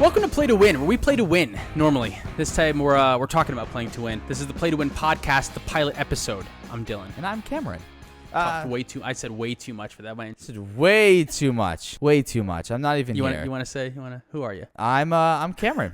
Welcome to Play to Win, where we play to win normally. This time we're talking about playing to win. This is the Play to Win podcast, the pilot episode. I'm Dylan. And I'm Cameron. I said way too much for that one. I said way too much. Way too much. I'm not even here. Who are you? I'm Cameron.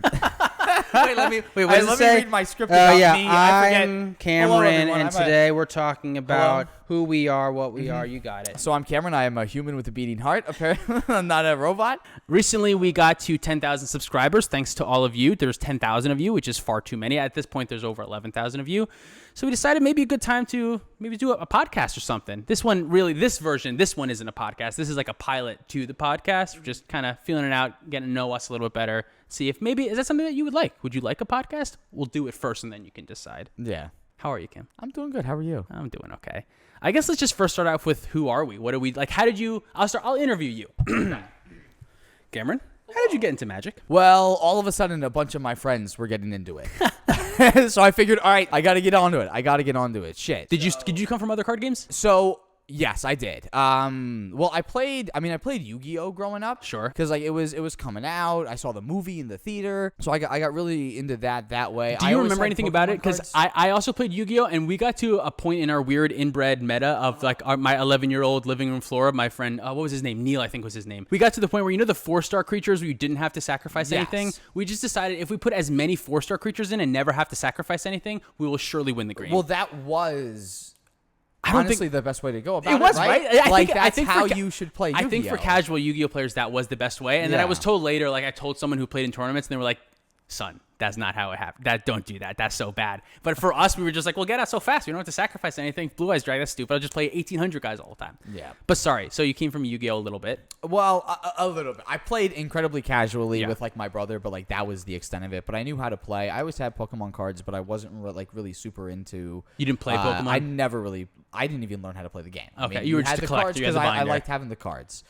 Let me read my script about me. I'm Cameron, and today we're talking about who we are, what we are. You got it. So I'm Cameron. I am a human with a beating heart. Apparently, I'm not a robot. Recently, we got to 10,000 subscribers. Thanks to all of you. There's 10,000 of you, which is far too many. At this point, there's over 11,000 of you. So we decided maybe a good time to maybe do a podcast or something. This one isn't a podcast. This is like a pilot to the podcast. We're just kind of feeling it out, getting to know us a little bit better. See if maybe, is that something that you would like? Would you like a podcast? We'll do it first and then you can decide. Yeah. How are you, Kim? I'm doing good. How are you? I'm doing okay. I guess let's just first start off with who are we? What do we, like, how did you, I'll interview you. Cameron, how did you get into Magic? Well, all of a sudden, a bunch of my friends were getting into it. So I figured, all right, I got to get onto it. Shit. Did you come from other card games? So, yes, I did. Well, I played Yu-Gi-Oh growing up. Sure. Because like it was coming out. I saw the movie in the theater. So I got really into that way. Do you remember anything about it? Because I also played Yu-Gi-Oh, and we got to a point in our weird inbred meta of like my 11-year-old living room floor. My friend, what was his name? Neil, I think was his name. We got to the point where, you know, the 4-star creatures where you didn't have to sacrifice anything? We just decided if we put as many 4-star creatures in and never have to sacrifice anything, we will surely win the game. Well, that was... honestly, the best way to go about it. It was, right? That's how you should play Yu-Gi-Oh. I think for casual Yu-Gi-Oh players, that was the best way. And then I was told later, like I told someone who played in tournaments, and they were like, son, that's not how it happened. Don't do that. That's so bad. But for us, we were just like, well, get out so fast. We don't have to sacrifice anything. Blue Eyes Drag, that's stupid. I'll just play 1,800 guys all the time. Yeah. But sorry, so you came from Yu-Gi-Oh a little bit. Well, a little bit. I played incredibly casually with like my brother, but like that was the extent of it. But I knew how to play. I always had Pokemon cards, but I wasn't really super into... You didn't play Pokemon? I didn't even learn how to play the game. Okay, you were just a collector. Because I liked having the cards.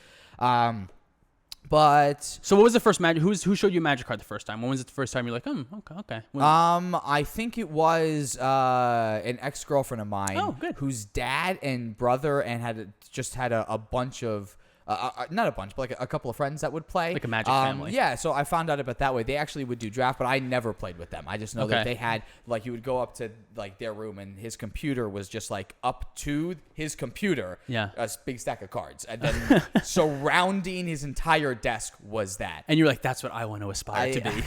But so what was the first Magic? Who showed you a Magic card the first time? When was it the first time you're like, okay? I think it was an ex-girlfriend of mine whose dad and brother and had a bunch of not a bunch, but like a couple of friends that would play. Like a Magic family. Yeah, so I found out about that way. They actually would do draft, but I never played with them. I just know that they had, like, you would go up to, like, their room, and his computer was just, like, up to his computer. Yeah. A big stack of cards. And then surrounding his entire desk was that. And you're like, that's what I want to aspire to be.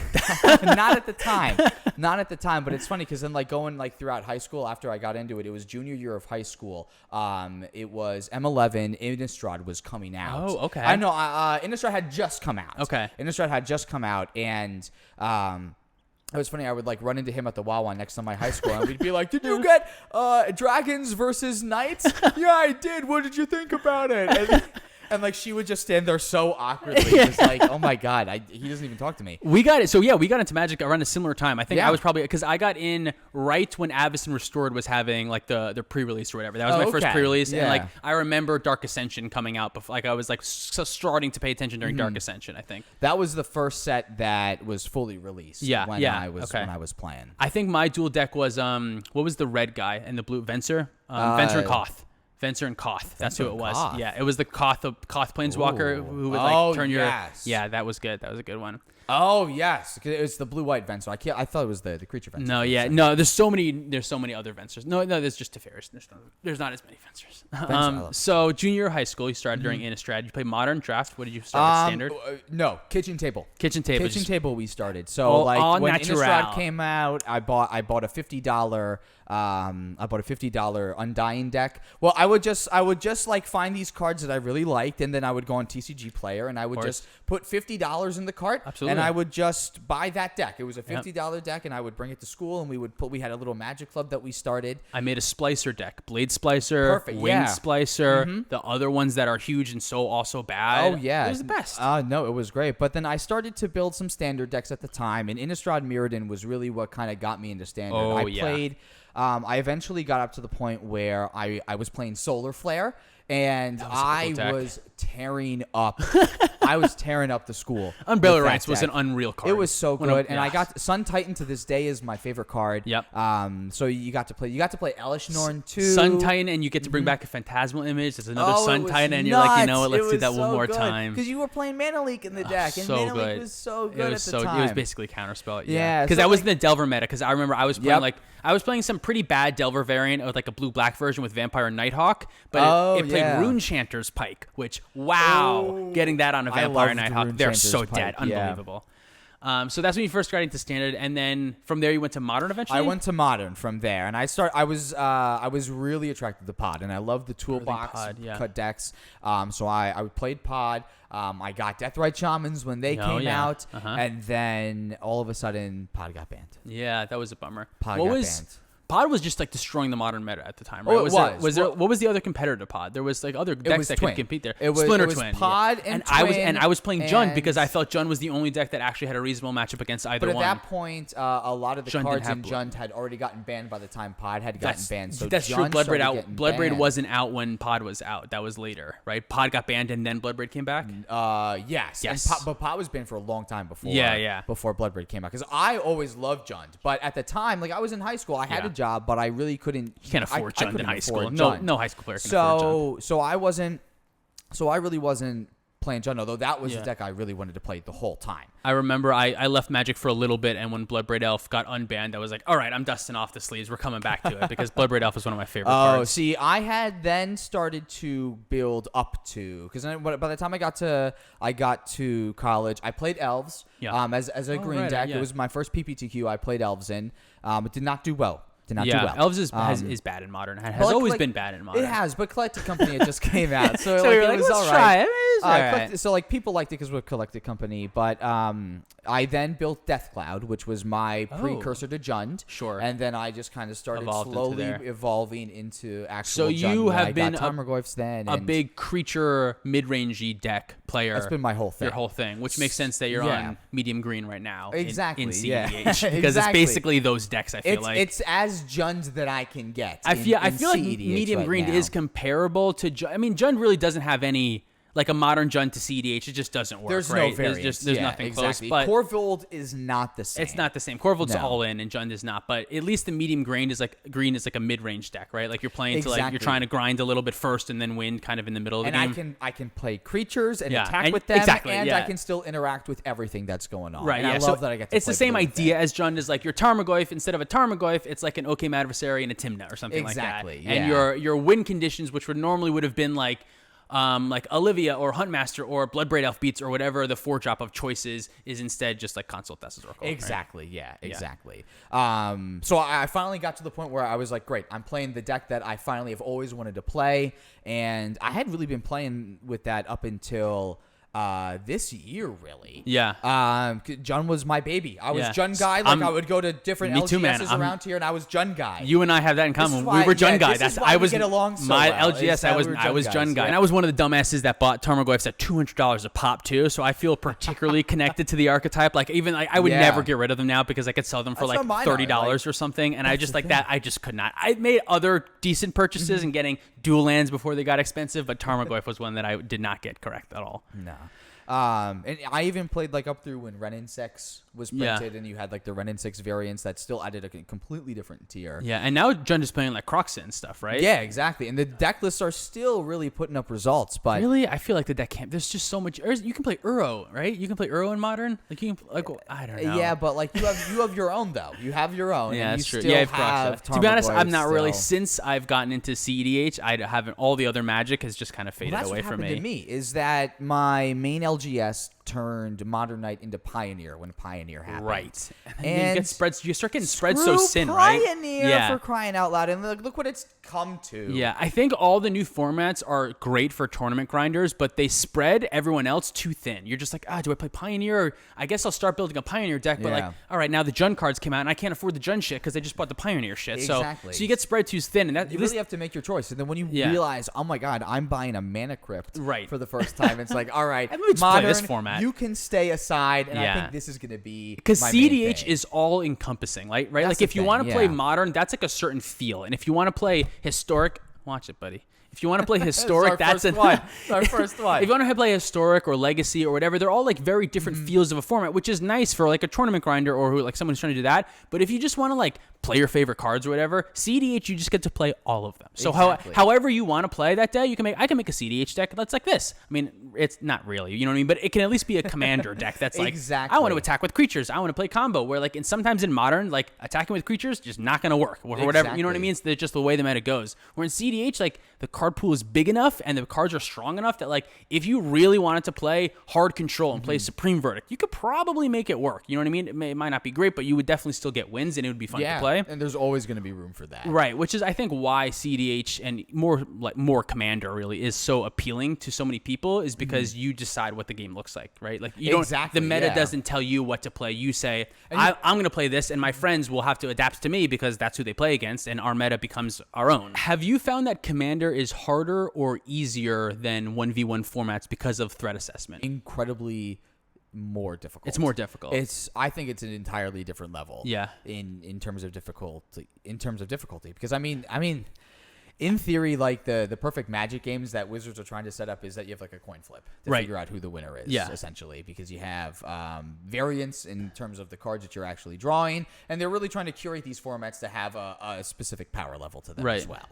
Not at the time. Not at the time, but it's funny because then, like, going, like, throughout high school, after I got into it, it was junior year of high school. It was M11, Innistrad was coming out. Oh, okay. I know. Innistrad had just come out. Okay. Innistrad had just come out, and it was funny. I would like run into him at the Wawa next to my high school, and we'd be like, "Did you get dragons versus knights?" "Yeah, I did. What did you think about it?" And like she would just stand there so awkwardly, just like, "Oh my god, he doesn't even talk to me." We got it. So yeah, we got into Magic around a similar time. I think I was probably because I got in right when Avacyn Restored was having like the pre-release or whatever. That was my first pre-release, and like I remember Dark Ascension coming out. Before, like I was like starting to pay attention during Dark Ascension. I think that was the first set that was fully released. When I was playing. I think my dual deck was what was the red guy and the blue Venser and Koth. Venser and Koth. That's who it was. Koth. Yeah, it was the Koth Planeswalker who would like turn your... Yeah, that was good. That was a good one. Oh, yes. It's the blue-white Venser. I thought it was the creature Venser. No, yeah. No, there's so many other Vensers. No, there's just Teferis. There's not as many Vensers. So junior year of high school, you started during Innistrad. You played Modern Draft. What did you start at Standard? No, Kitchen Table. Kitchen Table we started. So when Innistrad came out, I bought a $50 Undying deck. Well, I would just like find these cards that I really liked, and then I would go on TCG Player, and I would just put $50 in the cart. Absolutely. And I would just buy that deck. It was a $50 deck, and I would bring it to school, and we had a little Magic Club that we started. I made a Splicer deck. Blade Splicer, Winged Splicer, the other ones that are huge and so also bad. Oh, yeah. It was the best. No, it was great. But then I started to build some Standard decks at the time, and Innistrad Mirrodin was really what kind of got me into Standard. I eventually got up to the point where I was playing Solar Flare, and I was tearing up. I was tearing up the school. Unburial Rights was an unreal card. It was so good, and I got Sun Titan to this day is my favorite card. Yep. So you got to play Elish Norn too. Sun Titan, and you get to bring back a Phantasmal image. There's another Sun Titan, and you're like, you know what? Let's do that one more time. Because you were playing Mana Leak in the deck, and Mana Leak was so good at the time. It was basically Counterspell. Yeah. Because that was in the Delver meta. Because I remember I was playing some pretty bad Delver variant with like a blue-black version with Vampire and Nighthawk, but it played Runechanter's Pike, which getting that on a Vampire and Nighthawk, they're so dead, unbelievable. So that's when you first got into Standard, and then from there you went to Modern eventually. I went to Modern from there, and I was really attracted to Pod, and I loved the toolbox cut decks. So I played Pod. I got Deathrite Shamans when they came out, and then all of a sudden Pod got banned. Yeah, that was a bummer. Pod got banned. Pod was just like destroying the Modern meta at the time, right? Oh, it was. What was the other competitor to Pod? There was like other decks that could compete there. It was Twin. Pod and Twin. I was playing Jund because I felt Jund was the only deck that actually had a reasonable matchup against either one. But at that point, a lot of the cards in Jund had already gotten banned by the time Pod had gotten banned. So that's true. Bloodbraid wasn't out when Pod was out. That was later, right? Pod got banned and then Bloodbraid came back. Yes. But Pod was banned for a long time before. Before Bloodbraid came out, because I always loved Jund, but at the time, like I was in high school, I had a job, but I really couldn't. You can't afford Jund in high school. Jund. No high school player can afford Jund. So I really wasn't playing Jund, although that was the deck I really wanted to play the whole time. I remember I left Magic for a little bit, and when Bloodbraid Elf got unbanned, I was like, all right, I'm dusting off the sleeves. We're coming back to it, because Bloodbraid Elf is one of my favorite cards. Oh, see, I had then started to build up to, because by the time I got to college, I played Elves as a green deck. It was my first PPTQ I played Elves in. It did not do well. Do well. Elves is bad in Modern. It has always been bad in Modern. It has, but Collected Company it just came out, so, so it was let's all try right. It. It all right. So like people liked it because we're Collected Company, but I then built Deathcloud, which was my precursor to Jund. Sure. And then I just kind of started slowly evolving into actual. So you Jund. have been Tarmogoyfs then a big creature mid-rangey deck player. That's been my whole thing. Your whole thing, which makes sense that you're on medium green right now. Exactly. In cEDH, because it's basically those decks. I feel like it's as Jund that I can get. I feel like cEDH medium green now is comparable to Jund. I mean, Jund really doesn't have any. Like a Modern Jund to cEDH, it just doesn't work. There's right? no variance. There's nothing close. But Corvold is not the same. It's not the same. Corvold's all in, and Jund is not. But at least the medium green is like a mid-range deck, right? Like you're playing to like you're trying to grind a little bit first and then win kind of in the middle of the game. And I can play creatures and attack with them, and I can still interact with everything that's going on. Right. And I love that I get to. It's the same idea as Jund is like your Tarmogoyf. Instead of a Tarmogoyf, it's like an Okem Adversary and a Tymna or something like that. Exactly. And your win conditions, which would have been like Olivia or Huntmaster or Bloodbraid Elf Beats or whatever the 4-drop of choices is instead just like Consult Thassa's Oracle. Exactly. Right? Yeah. Exactly. So I finally got to the point where I was like, great, I'm playing the deck that I finally have always wanted to play, and I had really been playing with that up until this year, really. Yeah. Jund was my baby. I was Jund guy. Like I would go to different LGSs around here, and I was Jund guy. You and I have that in common. We were Jund guy. I was get along so my well, LGS. I was Jund guy, and I was one of the dumbasses that bought Tarmogoyfs at $200 a pop too. So I feel particularly connected to the archetype. Like even I would never get rid of them now because I could sell them for like $30 or something, and I just like that. I just could not. I made other decent purchases and getting dual lands before they got expensive, but Tarmogoyf was one that I did not get correct at all. No. And I even played like up through when Renin 6 was printed, and you had like the Renin 6 variants that still added a completely different tier. Yeah, and now Jund is playing like Croxin and stuff, right? Yeah, exactly. And the deck lists are still really putting up results, but really, I feel like the deck can't. There's just so much. You can play Uro, right? You can play Uro in Modern. Like you can, I don't know. Yeah, but like you have your own though. You have your own. Yeah, and that's you true. Still Yeah, have to be honest, I'm not really. Since I've gotten into cEDH, I haven't. All the other Magic has just kind of faded away from me. That's what happened to me. Is that my main LGS turned Modern Knight into Pioneer when Pioneer happened. Right. And you start getting spreads so thin, right? Pioneer for crying out loud. And look what it's come to. Yeah, I think all the new formats are great for tournament grinders, but they spread everyone else too thin. You're just like, do I play Pioneer? Or I guess I'll start building a Pioneer deck, but like, all right, now the Jund cards came out, and I can't afford the Jund shit because I just bought the Pioneer shit. Exactly. So you get spread too thin. And that, you really have to make your choice. And then when you realize, oh my God, I'm buying a Mana Crypt for the first time, it's like, all right, Modern, this format. You can stay aside, and I think this is going to be because cEDH is all encompassing, right? Like if you want to play Modern, that's like a certain feel, and if you want to play Historic, watch it, buddy. If you want to play historic, that's our first one. If you want to play historic or legacy or whatever, they're all like very different feels of a format, which is nice for like a tournament grinder or who like someone who's trying to do that. But if you just want to like play your favorite cards or whatever, cEDH, you just get to play all of them. So however you want to play that day, I can make a cEDH deck that's like this. I mean, it's not really, you know what I mean? But it can at least be a commander deck that's like, Exactly. I want to attack with creatures. I want to play combo, where like sometimes in Modern, like attacking with creatures just not going to work or whatever. You know what I mean? It's just the way the meta goes. Where in cEDH, like the card pool is big enough and the cards are strong enough that like if you really wanted to play hard control and play Supreme Verdict, you could probably make it work. You know what I mean? It might not be great, but you would definitely still get wins and it would be fun to play. And there's always going to be room for that. Right, which is I think why cEDH and more Commander really is so appealing to so many people is because you decide what the game looks like, right? Like you don't the meta doesn't tell you what to play. You say, I'm going to play this and my friends will have to adapt to me because that's who they play against and our meta becomes our own. Have you found that Commander is harder or easier than 1v1 formats because of threat assessment? Incredibly more difficult. It's more difficult. I think it's an entirely different level. Yeah. In terms of difficulty. Because I mean, in theory, like the perfect Magic games that Wizards are trying to set up is that you have like a coin flip to figure out who the winner is. Essentially, because you have variance in terms of the cards that you're actually drawing, and they're really trying to curate these formats to have a specific power level to them as well.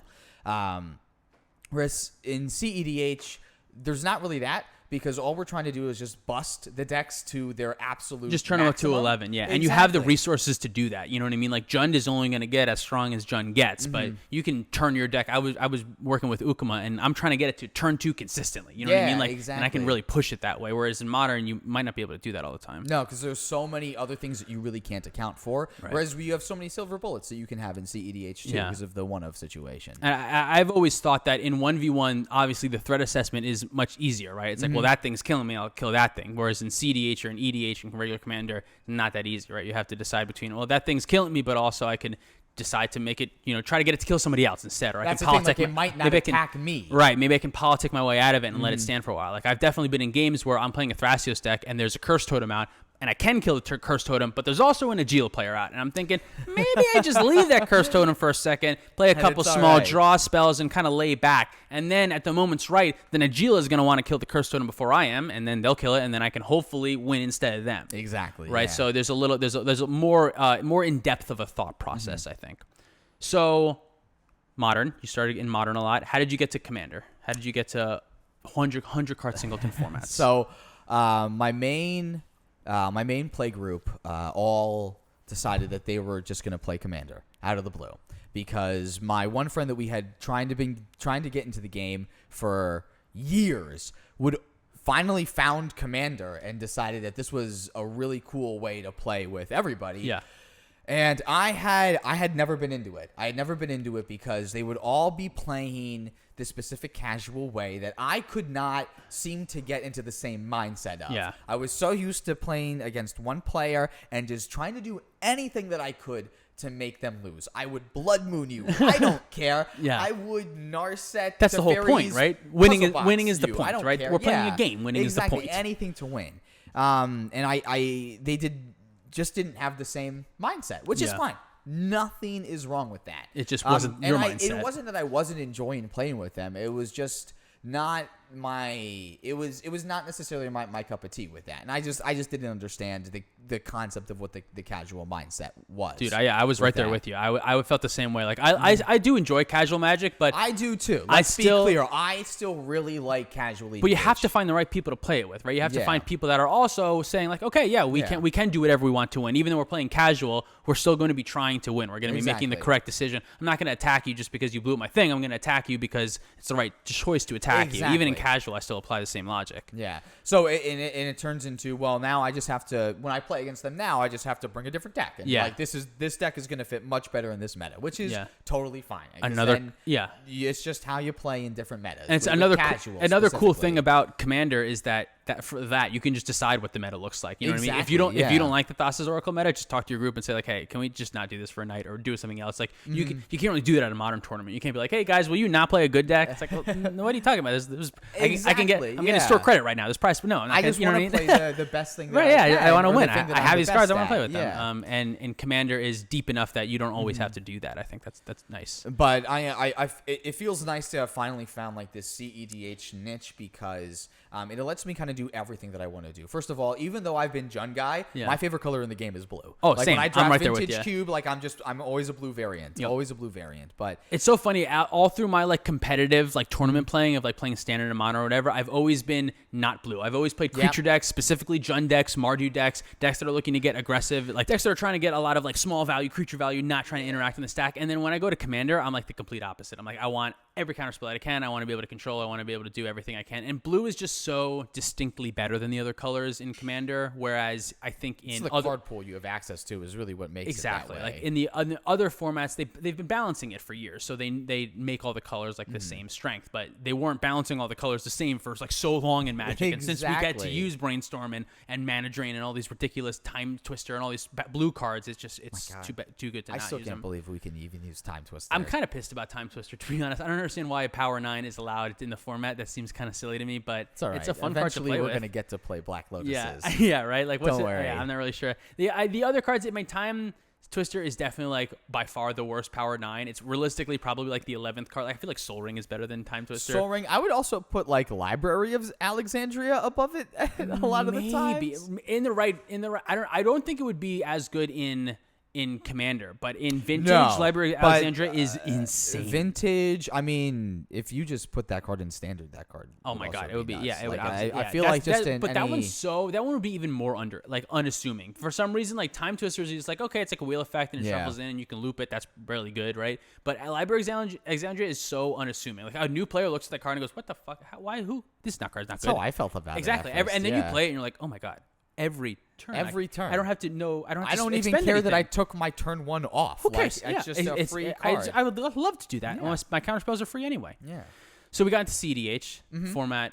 Whereas in cEDH, there's not really that. Because all we're trying to do is just bust the decks to their absolute just turn them up to 11, yeah. Exactly. And you have the resources to do that. You know what I mean? Like Jund is only going to get as strong as Jund gets, but you can turn your deck. I was working with Ukama, and I'm trying to get it to turn 2 consistently. You know what I mean? Like, exactly. And I can really push it that way. Whereas in Modern, you might not be able to do that all the time. No, because there's so many other things that you really can't account for. Right. Whereas you have so many silver bullets that you can have in cEDH too because of the one-of situation. And I've always thought that in 1v1, obviously the threat assessment is much easier, right? It's like, well, that thing's killing me. I'll kill that thing. Whereas in cEDH or in EDH and regular Commander, not that easy, right? You have to decide between, well, that thing's killing me, but also I can decide to make it, try to get it to kill somebody else instead. Or that's I can politic. Like it might not attack me. Right. Maybe I can politic my way out of it and let it stand for a while. Like I've definitely been in games where I'm playing a Thrasios deck and there's a Curse Totem out, and I can kill the Curse Totem, but there's also an Agile player out. And I'm thinking, maybe I just leave that Curse Totem for a second, play a couple small draw spells, and kind of lay back. And then at the moment's right, then Agile is going to want to kill the Curse Totem before I am, and then they'll kill it, and then I can hopefully win instead of them. Exactly. Right? Yeah. So there's a more in-depth of a thought process, I think. So Modern, you started in Modern a lot. How did you get to Commander? How did you get to 100-card singleton formats? So my main play group all decided that they were just going to play Commander out of the blue because my one friend that we had trying to get into the game for years would finally found Commander and decided that this was a really cool way to play with everybody. Yeah. And I had never been into it. I had never been into it because they would all be playing this specific casual way that I could not seem to get into the same mindset of. Yeah. I was so used to playing against one player and just trying to do anything that I could to make them lose. I would Blood Moon you. I don't care. Yeah. I would Narset. That's the whole point, right? Winning is the you. point, right? Care. We're playing a game. Winning is the point. Anything to win. And they just didn't have the same mindset, which is fine. Nothing is wrong with that. It just wasn't your mindset. It wasn't that I wasn't enjoying playing with them. It was just not my. It was not necessarily my cup of tea with that, and I just didn't understand the concept of what the casual mindset was. Dude, I was right there with you. I felt the same way. Like I do enjoy casual Magic, but I do too. Let's be clear. I still really like casually. But you have to find the right people to play it with, right? You have to find people that are also saying like, okay, we can do whatever we want to win, even though we're playing casual. We're still going to be trying to win. We're going to be making the correct decision. I'm not going to attack you just because you blew up my thing. I'm going to attack you because it's the right choice to attack you. Even in casual, I still apply the same logic. Yeah. So it turns into, well, now I just have to, when I play against them now, I just have to bring a different deck. And like this deck is going to fit much better in this meta, which is totally fine. It's just how you play in different metas. And it's another cool thing about Commander is that that you can just decide what the meta looks like. You know what I mean? If you Exactly, don't don't like the Thassa's Oracle meta, just talk to your group and say like, hey, can we just not do this for a night or do something else? Like you can't really do that at a Modern tournament. You can't be like, hey guys, will you not play a good deck? It's like, well, no, what are you talking about? I'm getting store credit right now. This price, no, I just want to play the best thing. Right? Yeah, I want to win. I have these cards. I want to play with them. And Commander is deep enough that you don't always have to do that. I think that's nice. But it feels nice to have finally found like this cEDH niche because it lets me kind of do everything that I want to do. First of all, even though I've been Jund guy, my favorite color in the game is blue. Oh, like same. When I draft right Vintage Cube, like I'm always a blue variant. Yep. Always a blue variant. But it's so funny. All through my like competitive like tournament playing of like playing standard and mono or whatever, I've always been not blue. I've always played creature decks, specifically Jund decks, Mardu decks that are looking to get aggressive, like decks that are trying to get a lot of like small value, creature value, not trying to interact in the stack. And then when I go to Commander, I'm like the complete opposite. I'm like, I want every counterspell that I can. I want to be able to control. I want to be able to do everything I can. And blue is just so distinctly better than the other colors in Commander. Whereas I think in the card pool you have access to is really what makes it that way. Like in the other formats, they've been balancing it for years. So they make all the colors like the same strength, but they weren't balancing all the colors the same for like so long in Magic. And since we get to use Brainstorm and Mana Drain and all these ridiculous Time Twister and all these blue cards, it's too good to not use them. I still can't believe we can even use Time Twister. I'm kind of pissed about Time Twister, to be honest. I don't understand why Power 9 is allowed in the format. That seems kind of silly to me, but it's all right. It's a fun Eventually card to play we're with. going to get to play Black Lotuses. Yeah, right? Like, Don't worry. Yeah, I'm not really sure. The other cards at my Time Twister is definitely like by far the worst Power 9. It's realistically probably like the 11th card. Like, I feel like Soul Ring is better than Time Twister. Soul Ring. I would also put like Library of Alexandria above it a lot of the times. I don't think it would be as good in Commander, but in Vintage, Library of Alexandria is insane. Vintage, I mean, if you just put that card in Standard, that card. Oh my god, it would be nuts. yeah. It would. I feel like just in but any... that one would be even more unassuming. For some reason, like Time Twisters is like okay, it's like a wheel effect and it shuffles in and you can loop it. That's barely good, right? But Library of Alexandria is so unassuming. Like a new player looks at that card and goes, "What the fuck? Why? Who? This card's not good." That's how I felt about it. Exactly. And then you play it and you're like, "Oh my god." Every turn. I don't have to know. I don't even care that I took my turn 1 off. Who cares? It's just a free card. I would love to do that. Unless my counterspells are free anyway. Yeah. So we got into cEDH. Format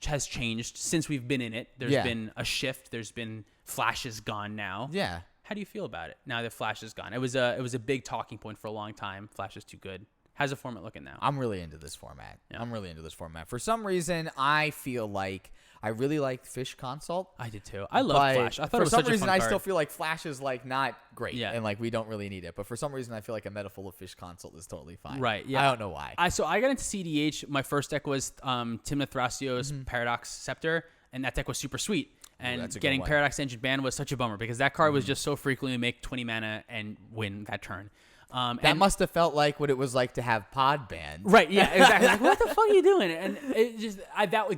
has changed since we've been in it. There's been a shift. There's been Flash is gone now. Yeah. How do you feel about it now that Flash is gone? It was a big talking point for a long time. Flash is too good. How's the format looking now? I'm really into this format. Yeah. For some reason, I feel like I really liked Fish Consult. I did too. I love Flash. I thought it was for some such reason a fun I card. still feel like Flash is like not great, and like we don't really need it. But for some reason I feel like a meta full of Fish Consult is totally fine. Right. Yeah. I don't know why. I got into cEDH. My first deck was Timna Thrasios Paradox Scepter, and that deck was super sweet. And getting Paradox Engine banned was such a bummer because that card was just so frequently make 20 mana and win that turn. That must have felt like what it was like to have Pod banned. Right, yeah, exactly. Like, what the fuck are you doing? And it just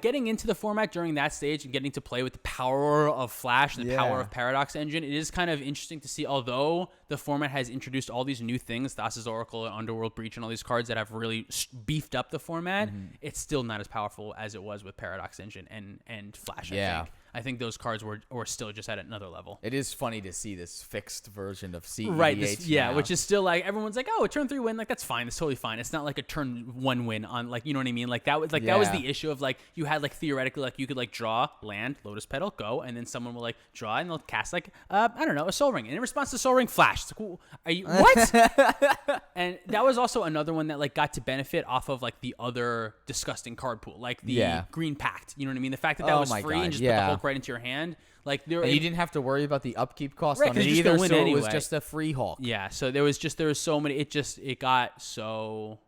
getting into the format during that stage and getting to play with the power of Flash and the power of Paradox Engine, it is kind of interesting to see, although the format has introduced all these new things, Thassa's Oracle, Underworld Breach, and all these cards that have really beefed up the format, it's still not as powerful as it was with Paradox Engine and Flash, I think. I think those cards were still just at another level. It is funny to see this fixed version of cEDH. Right, which is still like everyone's like, oh, a turn 3 win, like that's fine, it's totally fine. It's not like a turn 1 win on like, you know what I mean? Like that was the issue of like you had like theoretically like you could like draw land, Lotus Petal, go, and then someone will like draw and they'll cast like I don't know, a Soul Ring, and in response to Soul Ring, Flash. It's like, are you what? And that was also another one that like got to benefit off of like the other disgusting card pool, like the Green Pact. You know what I mean? The fact that was free and just put the Hulk right into your hand. Like you didn't have to worry about the upkeep cost right, on it either, so it was just a free Hulk. Yeah, so there was so many. It got so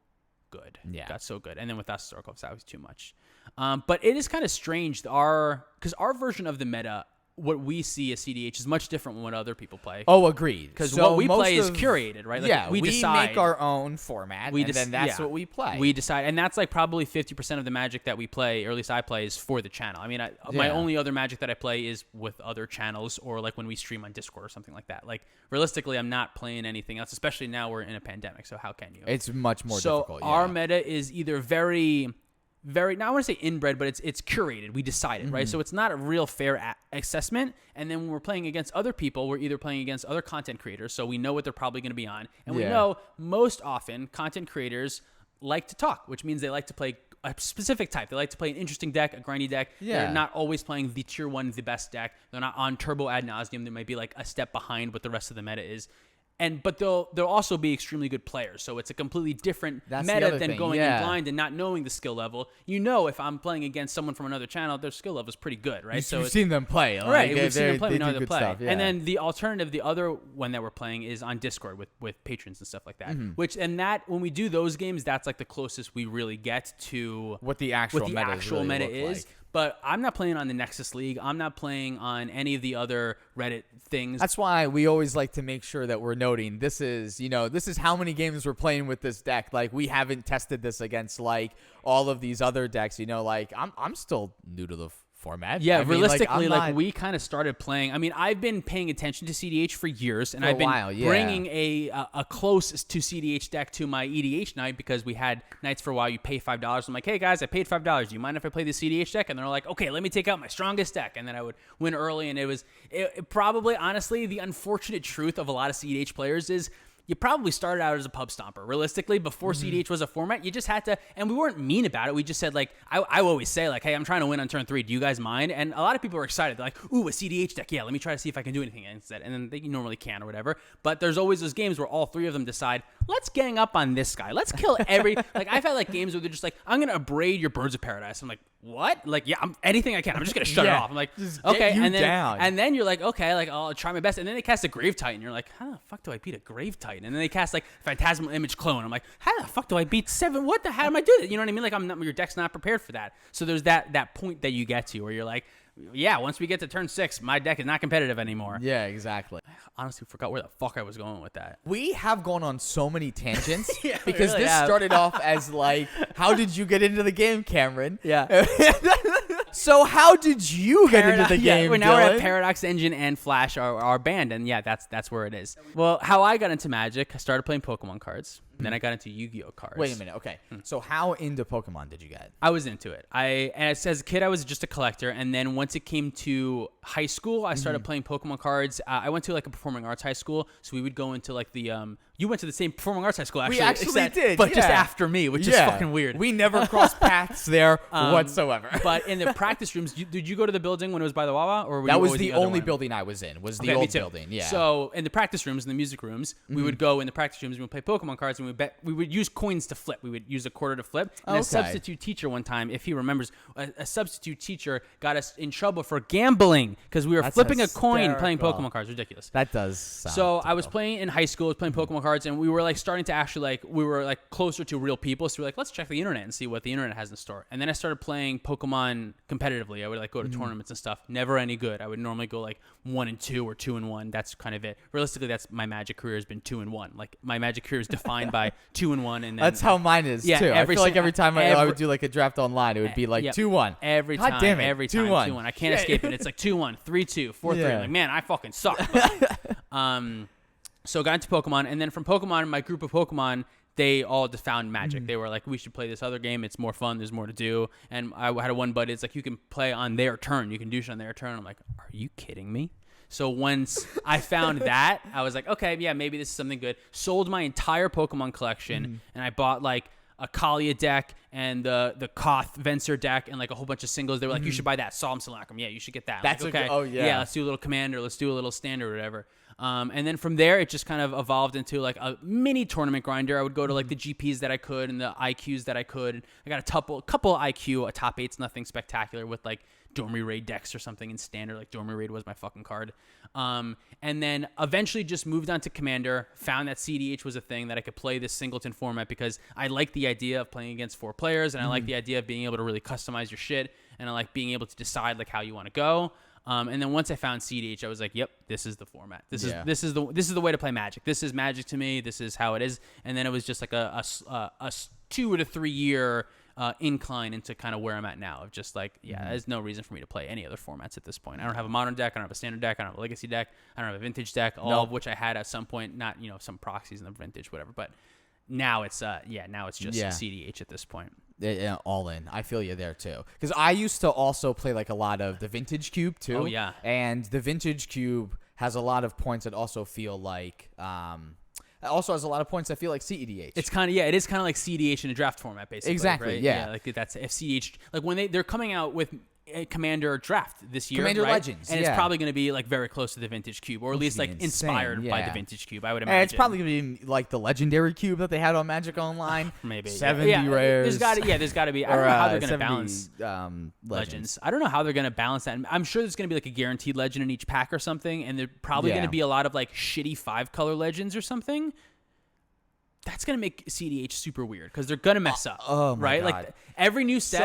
good. Yeah, it got so good. And then with us, Circle, that was too much. But it is kind of strange because our version of the meta, what we see as cEDH is much different from what other people play. Oh, agreed. Because what we play is curated, right? Like we decide, make our own format, and then that's what we play. We decide, and that's like probably 50% of the Magic that we play, or at least I play, is for the channel. I mean, my only other Magic that I play is with other channels, or like when we stream on Discord or something like that. Like realistically, I'm not playing anything else, especially now we're in a pandemic. So how can you? It's much more difficult. So our meta is either very now I want to say inbred, but it's curated. We decided, right? So it's not a real fair assessment. And then when we're playing against other people, we're either playing against other content creators, so we know what they're probably going to be on. And we know most often content creators like to talk, which means they like to play a specific type. They like to play an interesting deck, a grindy deck. Yeah. They're not always playing the tier 1, the best deck. They're not on turbo ad nauseum. They might be like a step behind what the rest of the meta is. But they'll also be extremely good players. So it's a completely different meta than going in blind and not knowing the skill level. You know, if I'm playing against someone from another channel, their skill level is pretty good, right? So you've seen them play. Right, we've seen them play. We know how to play. Stuff, yeah. And then the alternative, the other one that we're playing is on Discord with patrons and stuff like that. That when we do those games, that's like the closest we really get to what the actual meta is. Like. But I'm not playing on the Nexus League. I'm not playing on any of the other Reddit things. That's why we always like to make sure that we're noting this is how many games we're playing with this deck. Like, we haven't tested this against like all of these other decks. Like I'm still new to the format. Yeah, realistically, we kind of started playing. I mean, I've been paying attention to CEDH for years, and I've been bringing a close to CEDH deck to my EDH night because we had nights for a while. You pay $5. I'm like, hey guys, I paid $5. Do you mind if I play the CEDH deck? And they're like, okay, let me take out my strongest deck, and then I would win early. And it probably, honestly, the unfortunate truth of a lot of CEDH players is, you probably started out as a pub stomper. Realistically, before cEDH was a format, you just had to, and we weren't mean about it. We just said, like, I always say, like, hey, I'm trying to win on turn 3. Do you guys mind? And a lot of people are excited. They're like, ooh, a cEDH deck. Yeah, let me try to see if I can do anything instead. And then they normally can or whatever. But there's always those games where all 3 of them decide, let's gang up on this guy. Let's kill like, I've had, like, games where they're just like, I'm going to abrade your Birds of Paradise. I'm like, what? Like, yeah, anything I can. I'm just going to shut it off. I'm like, okay. And then you're like, okay, like, I'll try my best. And then they cast a Grave Titan. You're like, how the fuck do I beat a Grave Titan? And then they cast, like, Phantasmal Image Clone. I'm like, how the fuck do I beat 7? What the hell am I doing? You know what I mean? Like, your deck's not prepared for that. So there's that point that you get to where you're like, yeah, once we get to turn 6, my deck is not competitive anymore. Yeah, exactly. I honestly forgot where the fuck I was going with that. We have gone on so many tangents yeah, because really this started off as like, how did you get into the game, Cameron? Yeah. So how did you get into the game? Yeah, now we're at Paradox Engine and Flash are banned, and yeah, that's where it is. Well, how I got into Magic, I started playing Pokemon cards. Then I got into Yu-Gi-Oh cards. Wait a minute. Okay. So how into Pokemon did you get? I was into it. As a kid, I was just a collector. And then once it came to high school, I started playing Pokemon cards. I went to like a performing arts high school. So we would go into like the, you went to the same performing arts high school, actually. We actually did. But just after me, which is fucking weird. We never crossed paths there whatsoever. But in the practice rooms, did you go to the building when it was by the Wawa? Or that was the only building I was in, was the old building. Yeah. So in the practice rooms, in the music rooms, we would go in the practice rooms and we would play Pokemon cards, and we would use coins to flip. We would use a quarter to flip. And a substitute teacher one time, if he remembers, a substitute teacher got us in trouble for gambling because we were flipping a coin playing Pokemon cards. Ridiculous. That does sound So typical. I was playing in high school, I was playing Pokemon cards, and we were like starting to actually we were like closer to real people. So we were like, let's check the internet and see what the internet has in store. And then I started playing Pokemon competitively. I would like go to tournaments and stuff. Never any good. I would normally go like 1-2 or 2-1. That's kind of it. Realistically, that's my Magic career has been 2-1. Like my Magic career is defined by 2-1, and then that's how mine is too. I feel like every time I would do like a draft online, it would be like 2-1 every God time. Damn it. Every time 2-1. I can't escape it. It's like 2-1, 3-2, 4-3. Like, man, I fucking suck. But, so got into Pokemon, and then from Pokemon, my group of Pokemon, they all just found Magic. They were like, we should play this other game. It's more fun. There's more to do. And I had one buddy. It's like, you can play on their turn. You can do shit on their turn. I'm like, are you kidding me? So once I found that, I was like, okay, yeah, maybe this is something good. Sold my entire Pokemon collection, and I bought like a Kalia deck and the Koth Venser deck and like a whole bunch of singles. They were like, you should buy that. Solemn Simulacrum. Yeah, you should get that. That's like, okay. Oh, yeah. Yeah, let's do a little Commander. Let's do a little Standard or whatever. And then from there, it just kind of evolved into like a mini tournament grinder. I would go to like the GPs that I could and the IQs that I could. I got a couple IQ, a top 8's nothing spectacular with like Dormy Raid decks or something in Standard. Like Dormy Raid was my fucking card. And then eventually just moved on to Commander, found that cEDH was a thing, that I could play this singleton format because I like the idea of playing against 4 players, and I like the idea of being able to really customize your shit, and I like being able to decide like how you want to go. And then once I found cEDH, I was like, "Yep, this is the format. This is the way to play Magic. This is Magic to me. This is how it is." And then it was just like a 2 to 3 year incline into kind of where I'm at now. Of just like, there's no reason for me to play any other formats at this point. I don't have a modern deck. I don't have a standard deck. I don't have a legacy deck. I don't have a vintage deck. All of which I had at some point. Not some proxies in the vintage, whatever. But now it's now it's just cEDH at this point. Yeah, all in. I feel you there too. Because I used to also play like a lot of the Vintage Cube too. Oh yeah. And the Vintage Cube has a lot of points that also feel like also has a lot of points. I feel like cEDH. It's kind of it is kind of like cEDH in a draft format, basically. Exactly, right? yeah. Like that's if cEDH, like when they're coming out with a Commander draft this year, Commander right? Legends, and it's probably going to be like very close to the Vintage Cube, or at least like insane, inspired by the yeah. Vintage Cube. I would imagine. And it's probably going to be like the Legendary Cube that they had on Magic Online. Maybe 70 rares. There's got to be. I don't know how they're going to 70, balance legends. I don't know how they're going to balance that. I'm sure there's going to be like a guaranteed legend in each pack or something, and there's probably going to be a lot of like shitty 5-color legends or something. That's gonna make cEDH super weird because they're gonna mess up, right? God. Like every new set,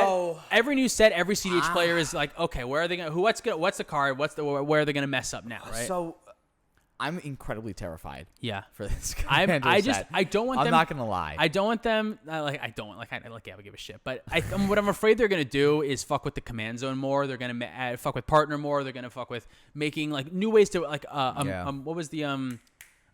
every cEDH player is like, okay, where are they gonna? What's the card? Where are they gonna mess up now, right? So I'm incredibly terrified. Yeah, for this. I don't want them. I'm not gonna lie. I don't want them. I would give a shit. But what I'm afraid they're gonna do is fuck with the command zone more. They're gonna fuck with partner more. They're gonna fuck with making like new ways to like what was the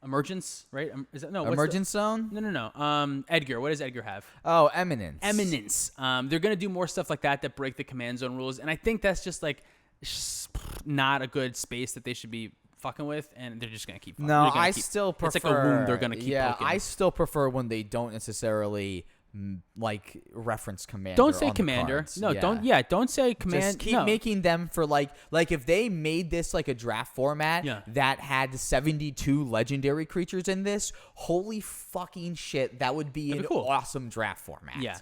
Emergence, right? Is that no Emergence Zone? No. Edgar. What does Edgar have? Oh, Eminence. Eminence. They're gonna do more stuff like that break the command zone rules, and I think that's just like not a good space that they should be fucking with, and they're just gonna keep. No, I still prefer. It's like a wound they're gonna keep. Yeah, poking. I still prefer when they don't necessarily like reference commander. Don't say on the commander. cards. No, yeah. don't say command. Just keep making them for like if they made this like a draft format that had 72 legendary creatures in this, holy fucking shit, that would be an awesome draft format. Yeah.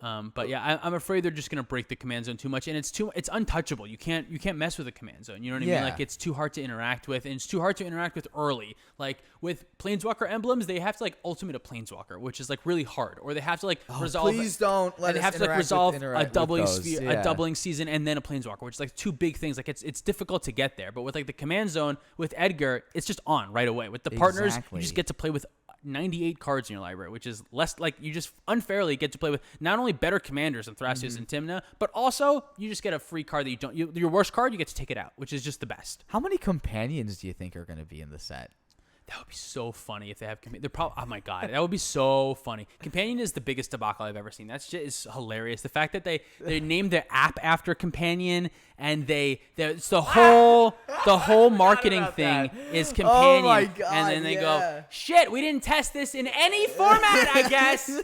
But yeah, I'm afraid they're just gonna break the command zone too much, and it's untouchable. You can't mess with the command zone. You know what I mean? Like it's too hard to interact with, and it's too hard to interact with early. Like with Planeswalker emblems, they have to like ultimate a Planeswalker, which is like really hard, or they have to like resolve. Please don't let they us have to like interact resolve with a doubling those. a doubling season and then a Planeswalker, which is like two big things. Like it's difficult to get there. But with like the command zone with Edgar, it's just on right away. With the partners, you just get to play with 98 cards in your library, which is less like you just unfairly get to play with not only better commanders than Thrasios and Tymna, but also you just get a free card that you don't. Your worst card, you get to take it out, which is just the best. How many companions do you think are going to be in the set? That would be so funny if they have. They're probably. Oh my god, that would be so funny. Companion is the biggest debacle I've ever seen. That shit is hilarious. The fact that they named their app after Companion, and it's the whole marketing thing is Companion. Oh my god! And then they go, shit, we didn't test this in any format, I guess.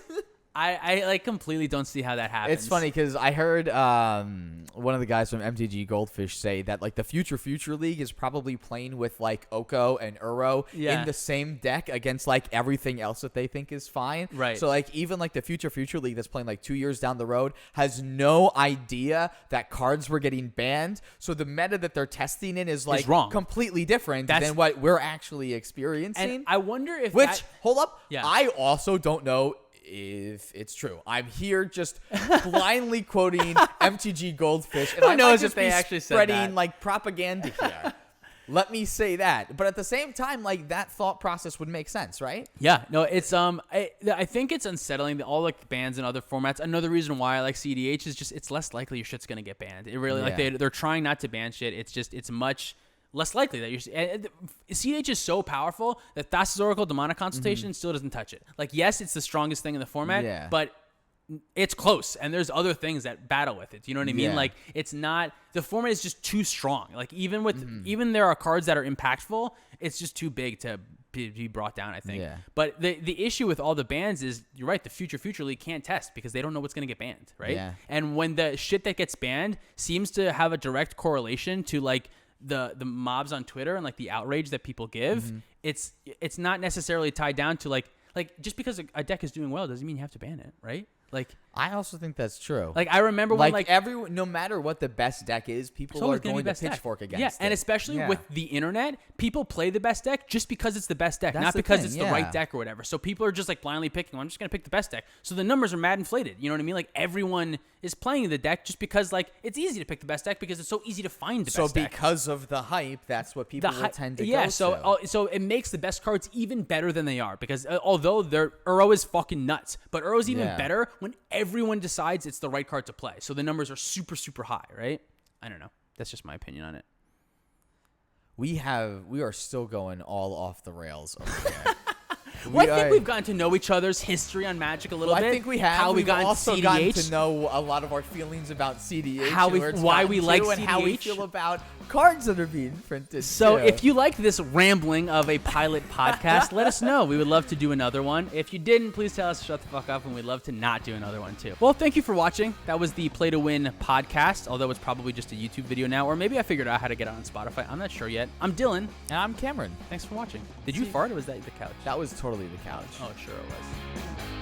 I like completely don't see how that happens. It's funny because I heard one of the guys from MTG Goldfish say that like the Future League is probably playing with like Oko and Uro in the same deck against like everything else that they think is fine. Right. So like even like the Future League that's playing like 2 years down the road has no idea that cards were getting banned. So the meta that they're testing in is like wrong. completely different than what we're actually experiencing. And I wonder if hold up. Yeah. I also don't know if it's true. I'm here just blindly quoting MTG Goldfish, and Who I knows might if just they be actually said spreading that. like propaganda here. Let me say that, but at the same time, like that thought process would make sense, right? Yeah, no, it's I think it's unsettling that all like bans in other formats. Another reason why I like cEDH is just it's less likely your shit's gonna get banned. It really like they're trying not to ban shit. It's much less likely that cEDH is so powerful that Thassa's Oracle Demonic Consultation still doesn't touch it. Like, yes, it's the strongest thing in the format, but it's close, and there's other things that battle with it. You know what I mean? Like, it's not the format is just too strong. Like, even there are cards that are impactful, it's just too big to be brought down, I think. Yeah. But the issue with all the bans is you're right. The Future League can't test because they don't know what's going to get banned, right? Yeah. And when the shit that gets banned seems to have a direct correlation to like the mobs on Twitter and like the outrage that people give, it's not necessarily tied down to like just because a deck is doing well doesn't mean you have to ban it, right? Like I also think that's true. Like I remember when like everyone, no matter what the best deck is, people are going to pitchfork against it. Yeah, and especially with the internet, people play the best deck just because it's the best deck, not because it's the right deck or whatever. So people are just like blindly picking. Well, I'm just gonna pick the best deck. So the numbers are mad inflated. You know what I mean? Like everyone is playing the deck just because like it's easy to pick the best deck because it's so easy to find the best deck. So because of the hype, that's what people will tend to go to. So it makes the best cards even better than they are because although Uro is fucking nuts, but Uro's even better when everyone decides it's the right card to play. So the numbers are super, super high, right? I don't know. That's just my opinion on it. We are still going all off the rails over here. Well, I think we've gotten to know each other's history on Magic a little bit. I think we have. How we got also cEDH. gotten to know a lot of our feelings about cEDH. Why we like cEDH. And how we feel about cards that are being printed. So too. if you like this rambling of a pilot podcast, let us know. We would love to do another one. If you didn't, please tell us to shut the fuck up, and we'd love to not do another one too. Well, thank you for watching. That was the Play to Win podcast, although it's probably just a YouTube video now, or maybe I figured out how to get it on Spotify. I'm not sure yet. I'm Dylan. And I'm Cameron. Thanks for watching. Did you fart, or was that the couch? That was totally the couch. Oh, sure it was.